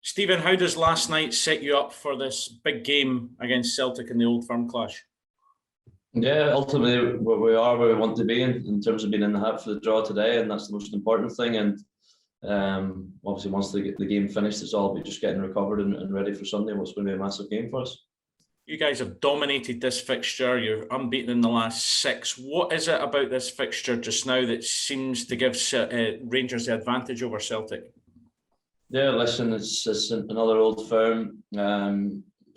Stephen, how does last night set you up for this big game against Celtic in the Old Firm clash? Yeah, ultimately we are where we want to be in terms of being in the hat for the draw today, and that's the most important thing. And obviously, once the game finished, it's all about just getting recovered and ready for Sunday. What's going to be a massive game for us. You guys have dominated this fixture. You're unbeaten in the last 6. What is it about this fixture just now that seems to give Rangers the advantage over Celtic? Yeah, listen, it's another Old Firm.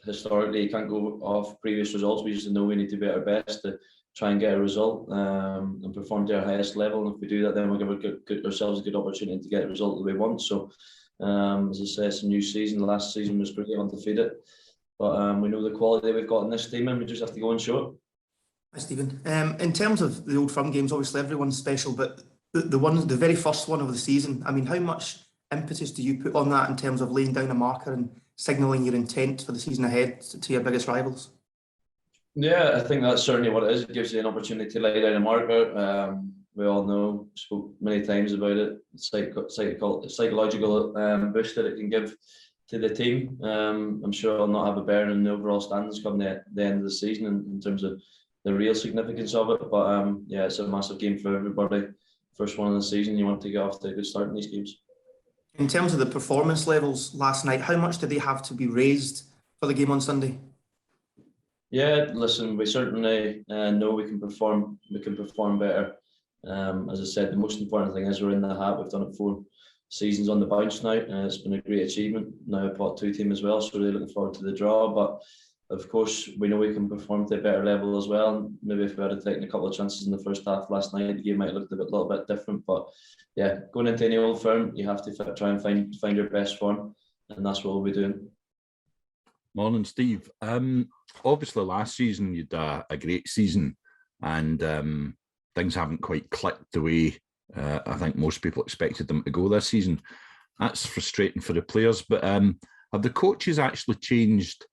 Historically, you can't go off previous results. We just know we need to be at our best to try and get a result and perform to our highest level. And if we do that, then we'll give ourselves a good opportunity to get a result that we want. So, as I say, it's a new season. The last season was great, undefeated. But we know the quality we've got in this team, and we just have to go and show it. Hi, Stephen. In terms of the Old Firm games, obviously everyone's special, but the very first one of the season, I mean, how much impetus do you put on that in terms of laying down a marker and signalling your intent for the season ahead to your biggest rivals? Yeah, I think that's certainly what it is. It gives you an opportunity to lay down a marker. We all know, spoke many times about it, psychological boost that it can give to the team. I'm sure it'll not have a bearing on the overall standings come the end of the season in terms of the real significance of it. But yeah, it's a massive game for everybody. First one of the season, you want to get off to a good start in these games. In terms of the performance levels last night, how much did they have to be raised for the game on Sunday? Yeah, listen, we certainly know we can perform. We can perform better. As I said, the most important thing is we're in the hat. We've done it 4 seasons on the bounce now. It's been a great achievement. Now a pot 2 team as well, so really looking forward to the draw. But of course, we know we can perform to a better level as well. Maybe if we had taken a couple of chances in the first half last night, the game might have looked a little bit different. But yeah, going into any Old Firm, you have to try and find your best form, and that's what we'll be doing. Morning, Steve. Obviously, last season you had a great season, and things haven't quite clicked the way I think most people expected them to go this season. That's frustrating for the players. But have the coaches actually changed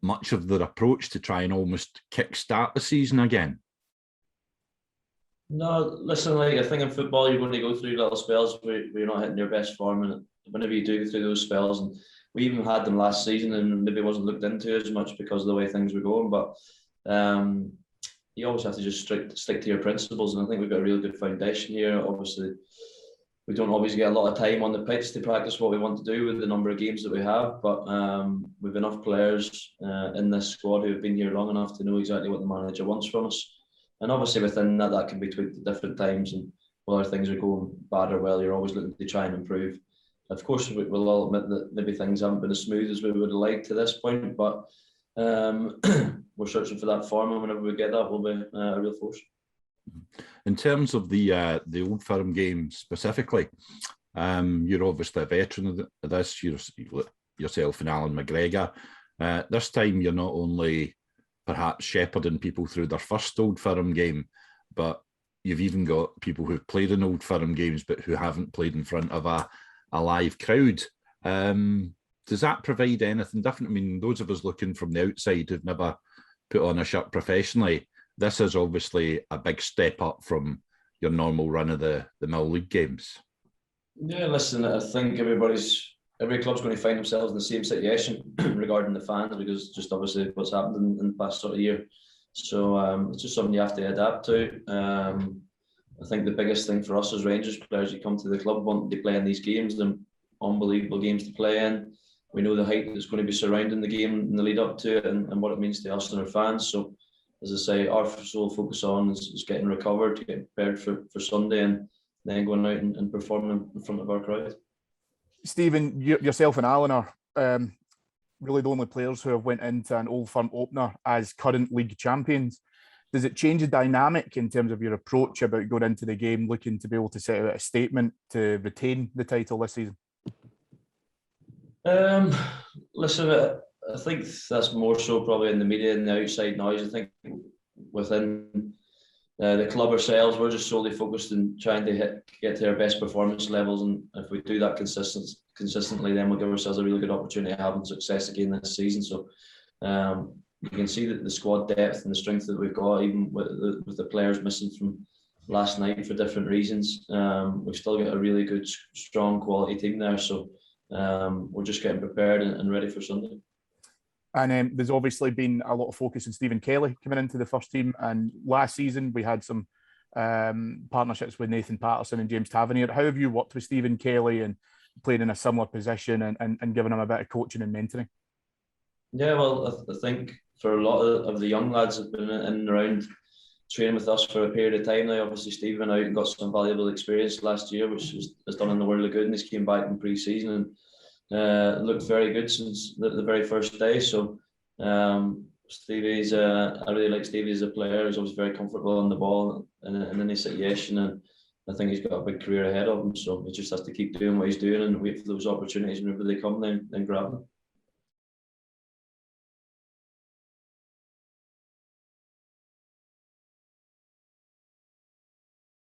much of their approach to try and almost kick-start the season again? No, listen, like I think in football you're going to go through little spells where you're not hitting your best form, and whenever you do go through those spells, and we even had them last season and maybe wasn't looked into as much because of the way things were going, but you always have to just stick to your principles, and I think we've got a really good foundation here. Obviously, we don't always get a lot of time on the pitch to practice what we want to do with the number of games that we have, but we've enough players in this squad who have been here long enough to know exactly what the manager wants from us. And obviously within that can be tweaked at different times, and whether things are going bad or well, you're always looking to try and improve. Of course, we'll all admit that maybe things haven't been as smooth as we would have liked to this point, but we're searching for that form, and whenever we get that, we'll be a real force. In terms of the Old Firm game specifically, you're obviously a veteran of this. Yourself and Alan McGregor. This time, you're not only perhaps shepherding people through their first Old Firm game, but you've even got people who've played in Old Firm games but who haven't played in front of a live crowd. Does that provide anything different? I mean, those of us looking from the outside who've never put on a shirt professionally, this is obviously a big step up from your normal run of the Mill League games. Yeah, listen, I think every club's going to find themselves in the same situation regarding the fans, because just obviously what's happened in the past sort of year. So it's just something you have to adapt to. I think the biggest thing for us as Rangers players, you come to the club wanting to play in these games, they're unbelievable games to play in. We know the hype that's going to be surrounding the game in the lead up to it, and what it means to us and our fans. So, as I say, our sole focus on is getting recovered, getting prepared for Sunday, and then going out and performing in front of our crowd. Stephen, yourself and Alan are really the only players who have went into an Old Firm opener as current league champions. Does it change the dynamic in terms of your approach about going into the game, looking to be able to set out a statement to retain the title this season? Listen, I think that's more so probably in the media and the outside noise. I think within the club ourselves, we're just solely focused on trying to get to our best performance levels, and if we do that consistently, then we'll give ourselves a really good opportunity of having success again this season. So you can see that the squad depth and the strength that we've got, even with the players missing from last night for different reasons, we've still got a really good, strong, quality team there. So we're just getting prepared and ready for Sunday. And there's obviously been a lot of focus on Stephen Kelly coming into the first team. And last season we had some partnerships with Nathan Patterson and James Tavernier. How have you worked with Stephen Kelly and played in a similar position and given him a bit of coaching and mentoring? Yeah, well, I think for a lot of the young lads have been in and around training with us for a period of time now. Obviously, Steve went out and got some valuable experience last year, which has done in the world of good, and he's came back in pre-season and looked very good since the very first day. So Stevie's, I really like Stevie as a player. He's always very comfortable on the ball in any situation, and I think he's got a big career ahead of him. So he just has to keep doing what he's doing and wait for those opportunities. Whenever they come, then grab them.